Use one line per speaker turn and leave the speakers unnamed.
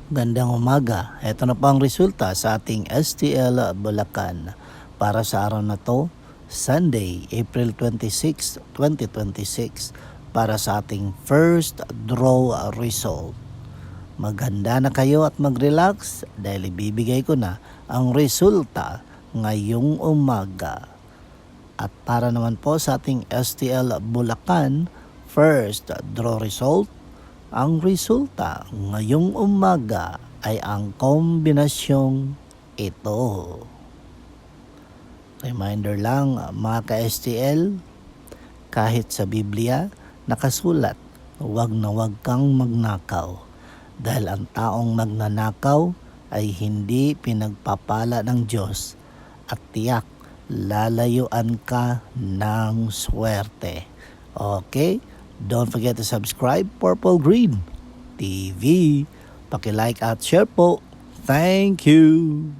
Gandang umaga. Ito na po ang resulta sa ating STL Bulacan para sa araw na to, Sunday, April 26, 2026 para sa ating first draw result. Maghanda na kayo at mag-relax dahil ibibigay ko na ang resulta ngayong umaga. At para naman po sa ating STL Bulacan first draw result, ang resulta ngayong umaga ay ang kombinasyong ito. Reminder lang mga ka-STL, kahit sa Biblia nakasulat, huwag na huwag kang magnakaw. Dahil ang taong magnanakaw ay hindi pinagpapala ng Diyos at tiyak lalayuan ka ng swerte. Okay? Don't forget to subscribe Purple Green TV. Paki-like at share po. Thank you.